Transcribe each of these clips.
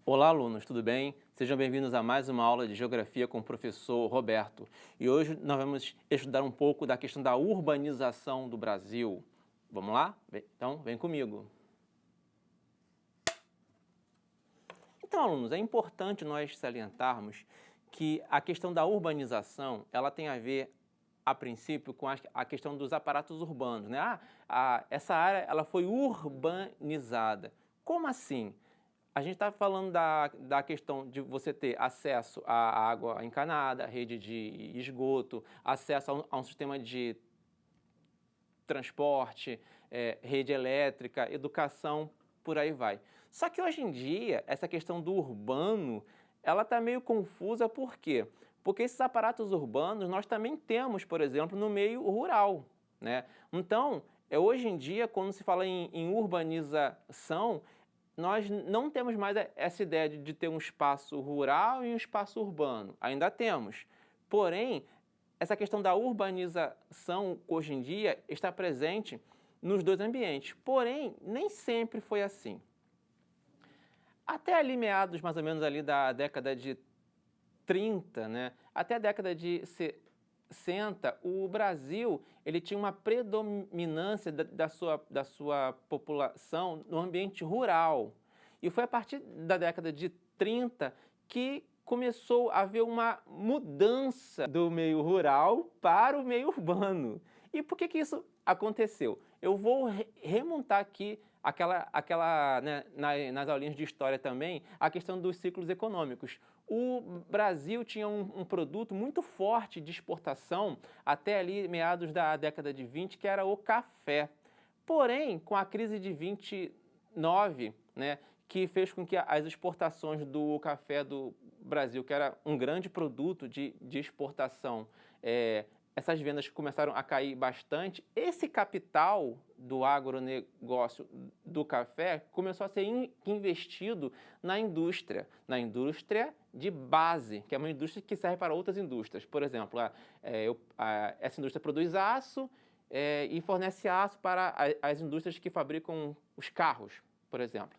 Olá, alunos, tudo bem? Sejam bem-vindos a mais uma aula de Geografia com o professor Roberto. E hoje nós vamos estudar um pouco da questão da urbanização do Brasil. Vamos lá? Então, vem comigo. Então, alunos, é importante nós salientarmos que a questão da urbanização, ela tem a ver, a princípio, com a questão dos aparatos urbanos, né? Essa área, ela foi urbanizada. Como assim? A gente está falando da questão de você ter acesso à água encanada, rede de esgoto, acesso a um sistema de transporte, rede elétrica, educação, por aí vai. Só que hoje em dia, essa questão do urbano, ela está meio confusa, por quê? Porque esses aparatos urbanos nós também temos, por exemplo, no meio rural, né? Então, hoje em dia, quando se fala em urbanização, nós não temos mais essa ideia de ter um espaço rural e um espaço urbano. Ainda temos. Porém, essa questão da urbanização, hoje em dia, está presente nos dois ambientes. Porém, nem sempre foi assim. Até ali meados, mais ou menos, ali da década de 30, né, até a década de 60, o Brasil ele tinha uma predominância da sua população no ambiente rural. E foi a partir da década de 30 que começou a haver uma mudança do meio rural para o meio urbano. E por que isso aconteceu? Eu vou remontar aqui né, nas aulinhas de história também, a questão dos ciclos econômicos. O Brasil tinha um produto muito forte de exportação até ali meados da década de 20, que era o café. Porém, com a crise de 29, né, que fez com que as exportações do café do Brasil, que era um grande produto de exportação, essas vendas começaram a cair bastante. Esse capital do agronegócio do café começou a ser investido na indústria de base, que é uma indústria que serve para outras indústrias. Por exemplo, essa indústria produz aço e fornece aço para as indústrias que fabricam os carros, por exemplo.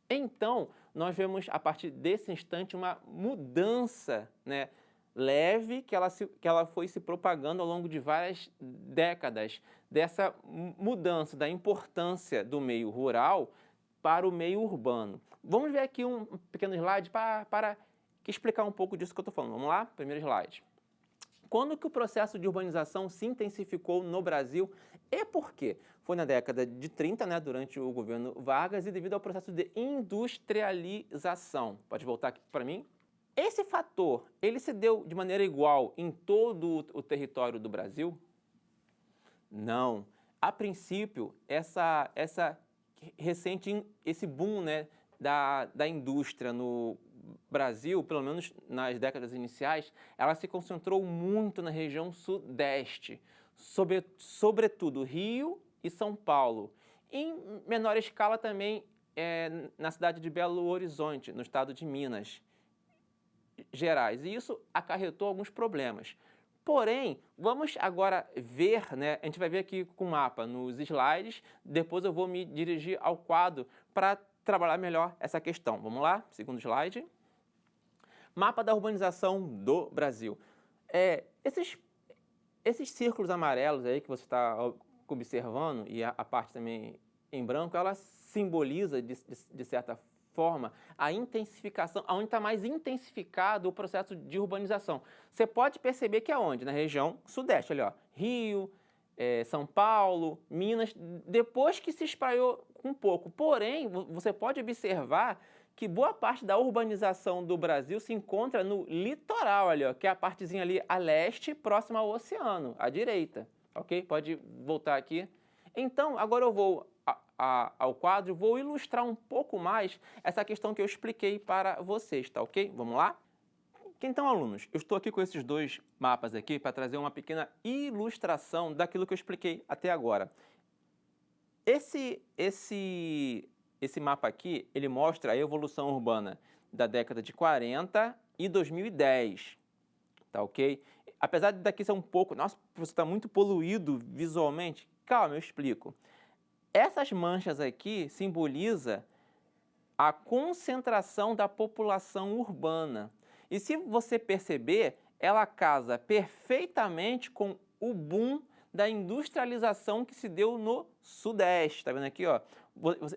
Então, nós vemos, a partir desse instante, uma mudança, né, leve que ela foi se propagando ao longo de várias décadas, dessa mudança da importância do meio rural para o meio urbano. Vamos ver aqui um pequeno slide para explicar um pouco disso que eu estou falando. Vamos lá? Primeiro slide. Quando que o processo de urbanização se intensificou no Brasil e por quê? Foi na década de 30, né, durante o governo Vargas, e devido ao processo de industrialização. Pode voltar aqui para mim? Esse fator, ele se deu de maneira igual em todo o território do Brasil? Não. A princípio, esse boom, né, da indústria no Brasil, pelo menos nas décadas iniciais, ela se concentrou muito na região sudeste, sobretudo Rio e São Paulo. Em menor escala também na cidade de Belo Horizonte, no estado de Minas Gerais. E isso acarretou alguns problemas. Porém, vamos agora ver, né? A gente vai ver aqui com o mapa nos slides, depois eu vou me dirigir ao quadro para trabalhar melhor essa questão. Vamos lá? Segundo slide. Mapa da urbanização do Brasil. Esses círculos amarelos aí que você está observando, e a parte também em branco, ela simboliza, de certa forma, a intensificação, onde está mais intensificado o processo de urbanização. Você pode perceber que é onde? Na região sudeste, ali, ó, Rio, São Paulo, Minas, depois que se espalhou um pouco. Porém, você pode observar que boa parte da urbanização do Brasil se encontra no litoral, ali, ó, que é a partezinha ali a leste, próxima ao oceano, à direita, ok? Pode voltar aqui. Então, agora eu vou ao quadro, vou ilustrar um pouco mais essa questão que eu expliquei para vocês, tá ok? Vamos lá? Então, alunos, eu estou aqui com esses dois mapas aqui para trazer uma pequena ilustração daquilo que eu expliquei até agora. Esse mapa aqui, ele mostra a evolução urbana da década de 40 e 2010, tá ok? Apesar daqui ser um pouco... Nossa, você está muito poluído visualmente. Calma, eu explico. Essas manchas aqui simbolizam a concentração da população urbana. E se você perceber, ela casa perfeitamente com o boom da industrialização que se deu no Sudeste. Está vendo aqui, ó?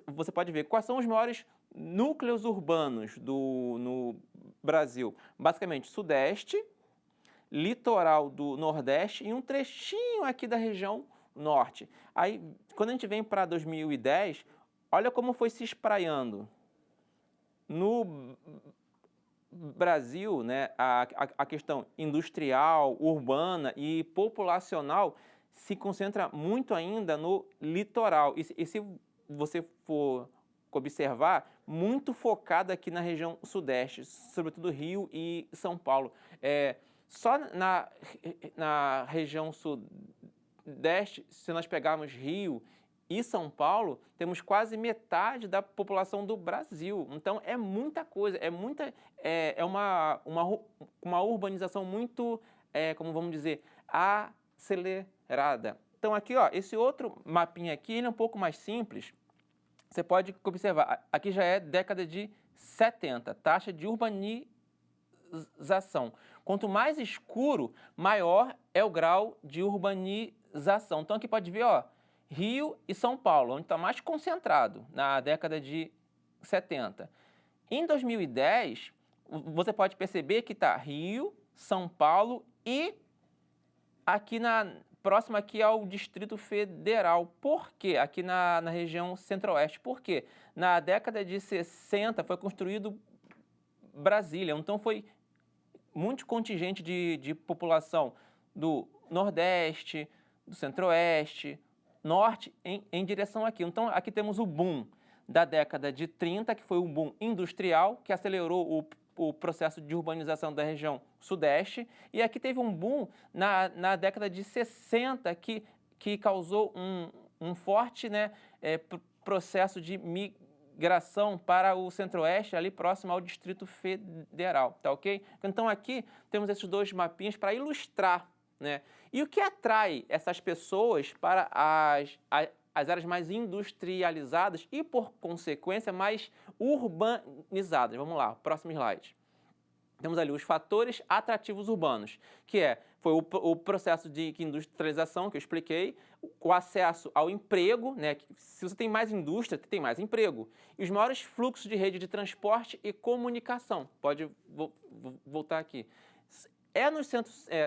Você pode ver quais são os maiores núcleos urbanos no Brasil. Basicamente, Sudeste, litoral do Nordeste e um trechinho aqui da região Norte. Aí, quando a gente vem para 2010, olha como foi se espraiando. No Brasil, né, a questão industrial, urbana e populacional se concentra muito ainda no litoral. E se você for observar, muito focada aqui na região Sudeste, sobretudo Rio e São Paulo. Só na região Sudeste, se nós pegarmos Rio e São Paulo, temos quase metade da população do Brasil. Então, é muita coisa, é uma urbanização muito, como vamos dizer, acelerada. Então, aqui, ó, esse outro mapinha aqui, ele é um pouco mais simples. Você pode observar, aqui já é década de 70, taxa de urbanização. Quanto mais escuro, maior é o grau de urbanização. Então, aqui pode ver, ó, Rio e São Paulo, onde está mais concentrado, na década de 70. Em 2010, você pode perceber que está Rio, São Paulo e aqui próximo aqui ao Distrito Federal. Por quê? Aqui na região Centro-Oeste. Por quê? Na década de 60 foi construído Brasília, então foi muito contingente de população do Nordeste, do Centro-Oeste, Norte em direção aqui. Então, aqui temos o boom da década de 30, que foi um boom industrial, que acelerou o processo de urbanização da região Sudeste. E aqui teve um boom na década de 60, que causou um forte, né, processo de migração para o Centro-Oeste, ali próximo ao Distrito Federal, tá ok? Então, aqui temos esses dois mapinhas para ilustrar, né? E o que atrai essas pessoas para as áreas mais industrializadas e, por consequência, mais urbanizadas? Vamos lá, próximo slide. Temos ali os fatores atrativos urbanos, que foi o processo de industrialização que eu expliquei, o acesso ao emprego, né? Se você tem mais indústria, tem mais emprego. E os maiores fluxos de rede de transporte e comunicação. Pode voltar aqui.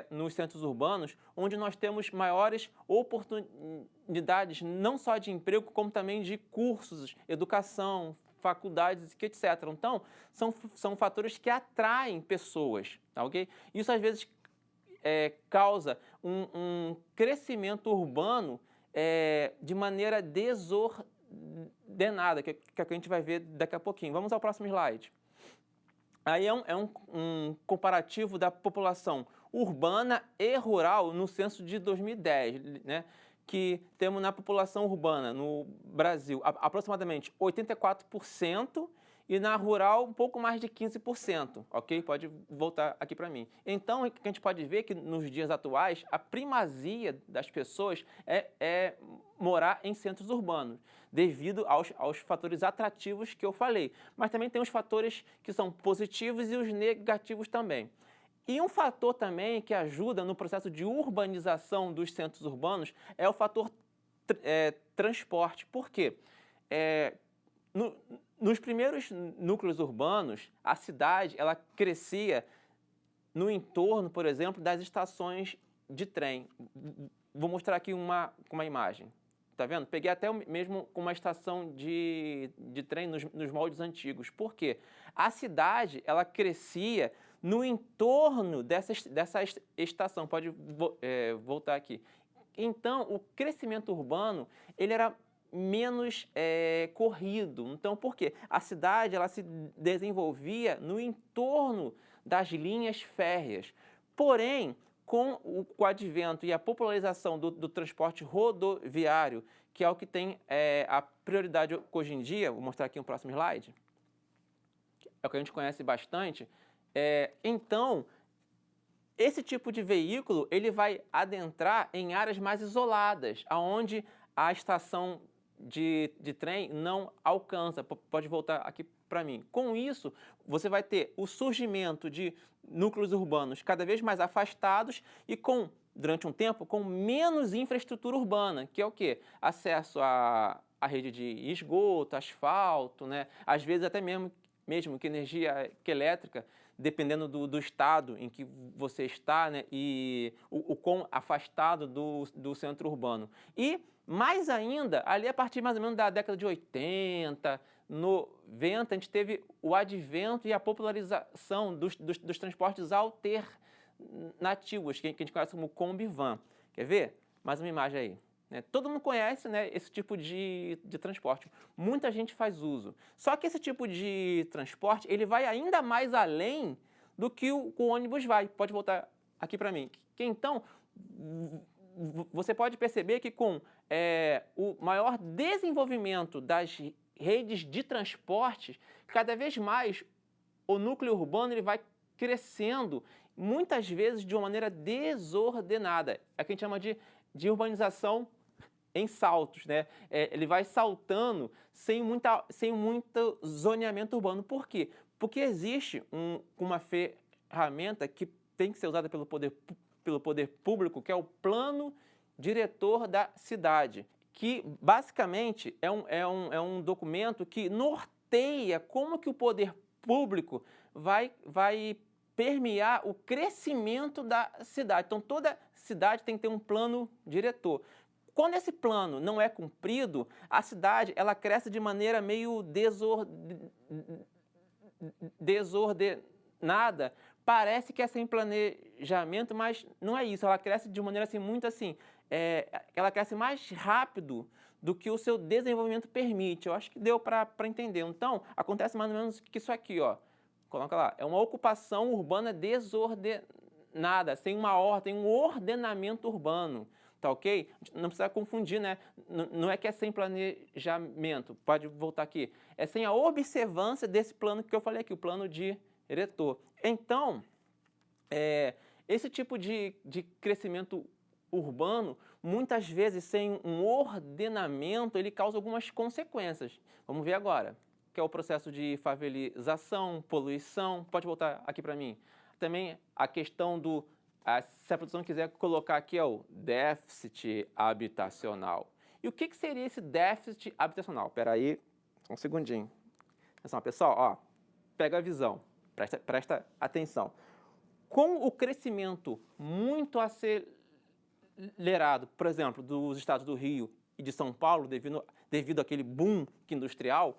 Nos centros urbanos onde nós temos maiores oportunidades, não só de emprego, como também de cursos, educação, faculdades, etc. Então, são fatores que atraem pessoas, tá, ok? Isso, às vezes, causa um crescimento urbano de maneira desordenada, que a gente vai ver daqui a pouquinho. Vamos ao próximo slide. Aí é um comparativo da população urbana e rural no censo de 2010, né? Que temos na população urbana no Brasil aproximadamente 84% e na rural um pouco mais de 15%, ok? Pode voltar aqui para mim. Então, a gente pode ver que nos dias atuais a primazia das pessoas é morar em centros urbanos, devido aos fatores atrativos que eu falei. Mas também tem os fatores que são positivos e os negativos também. E um fator também que ajuda no processo de urbanização dos centros urbanos é o fator transporte. Por quê? Nos primeiros núcleos urbanos, a cidade ela crescia no entorno, por exemplo, das estações de trem. Vou mostrar aqui uma imagem. Tá vendo? Peguei até mesmo uma estação de trem nos moldes antigos. Por quê? A cidade ela crescia no entorno dessa estação. Pode voltar aqui. Então, o crescimento urbano ele era menos corrido. Então, por quê? A cidade ela se desenvolvia no entorno das linhas férreas. Porém, com o advento e a popularização do transporte rodoviário, que é o que tem a prioridade hoje em dia, vou mostrar aqui no próximo slide, é o que a gente conhece bastante, então, esse tipo de veículo ele vai adentrar em áreas mais isoladas, onde a estação de trem não alcança. Pode voltar aqui para mim. Com isso, você vai ter o surgimento de núcleos urbanos cada vez mais afastados e durante um tempo, com menos infraestrutura urbana, que é o quê? Acesso à rede de esgoto, asfalto, né? Às vezes até mesmo que energia elétrica, dependendo do estado em que você está, né? E o quão afastado do centro urbano. E mais ainda, ali a partir mais ou menos da década de 80, 90, a gente teve o advento e a popularização dos transportes alternativos, que a gente conhece como Kombi Van. Quer ver? Mais uma imagem aí. Né? Todo mundo conhece, né, esse tipo de transporte. Muita gente faz uso. Só que esse tipo de transporte, ele vai ainda mais além do que o ônibus vai. Pode voltar aqui para mim. Que então, você pode perceber que com o maior desenvolvimento das redes de transporte, cada vez mais o núcleo urbano ele vai crescendo, muitas vezes de uma maneira desordenada. É o que a gente chama de urbanização em saltos, né? Ele vai saltando sem muito zoneamento urbano. Por quê? Porque existe uma ferramenta que tem que ser usada pelo poder público, que é o plano diretor da cidade, que basicamente é um documento que norteia como que o poder público vai permear o crescimento da cidade. Então, toda cidade tem que ter um plano diretor. Quando esse plano não é cumprido, a cidade ela cresce de maneira meio desordenada. Parece que é sem planejamento, mas não é isso. Ela cresce de maneira assim, muito assim, ela cresce mais rápido do que o seu desenvolvimento permite. Eu acho que deu para entender. Então, acontece mais ou menos que isso aqui, ó. Coloca lá. É uma ocupação urbana desordenada, sem uma ordem, um ordenamento urbano. Tá ok? Não precisa confundir, né? Não é que é sem planejamento. Pode voltar aqui. É sem a observância desse plano que eu falei aqui, o plano diretor. Então, esse tipo de crescimento urbano, muitas vezes sem um ordenamento, ele causa algumas consequências. Vamos ver agora, que é o processo de favelização, poluição. Pode voltar aqui para mim. Também a questão se a produção quiser colocar aqui, é o déficit habitacional. E o que seria esse déficit habitacional? Espera aí, só um segundinho. Atenção, pessoal, ó, pega a visão, presta atenção. Com o crescimento muito acelerado, por exemplo, dos estados do Rio e de São Paulo, devido àquele boom industrial,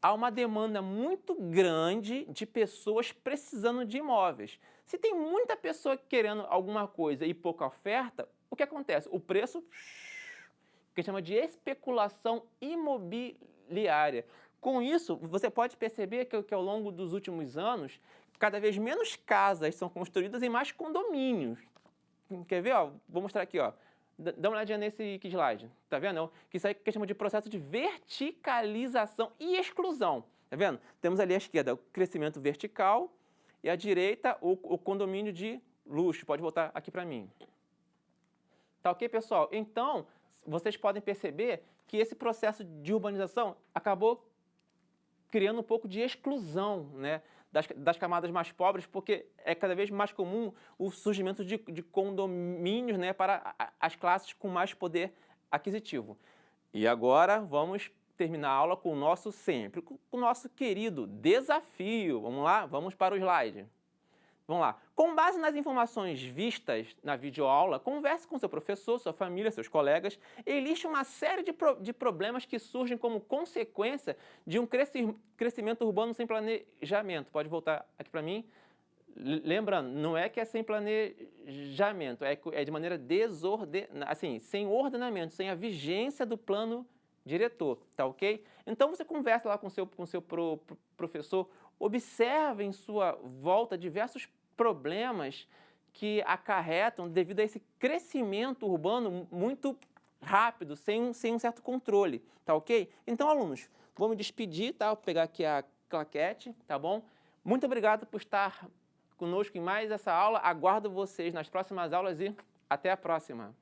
há uma demanda muito grande de pessoas precisando de imóveis. Se tem muita pessoa querendo alguma coisa e pouca oferta, o que acontece? O preço, que a gente chama de especulação imobiliária. Com isso, você pode perceber que ao longo dos últimos anos, cada vez menos casas são construídas e mais condomínios. Quer ver? Ó, vou mostrar aqui, ó. Dá uma olhadinha nesse slide, tá vendo? Que isso aí que chama de processo de verticalização e exclusão, tá vendo? Temos ali à esquerda o crescimento vertical e à direita o condomínio de luxo. Pode voltar aqui para mim. Tá ok, pessoal? Então, vocês podem perceber que esse processo de urbanização acabou criando um pouco de exclusão, né, das camadas mais pobres, porque é cada vez mais comum o surgimento de condomínios, né, para as classes com mais poder aquisitivo. E agora vamos terminar a aula com o nosso querido desafio. Vamos lá? Vamos para o slide. Vamos lá. Com base nas informações vistas na videoaula, converse com seu professor, sua família, seus colegas e liste uma série de problemas que surgem como consequência de um crescimento urbano sem planejamento. Pode voltar aqui para mim? Lembrando, não é que é sem planejamento, é de maneira desordenada, assim, sem ordenamento, sem a vigência do plano diretor, tá ok? Então você conversa lá com seu professor, observe em sua volta diversos problemas que acarretam devido a esse crescimento urbano muito rápido, sem um certo controle, tá ok? Então, alunos, vou me despedir, tá? Vou pegar aqui a claquete, tá bom? Muito obrigado por estar conosco em mais essa aula. Aguardo vocês nas próximas aulas e até a próxima.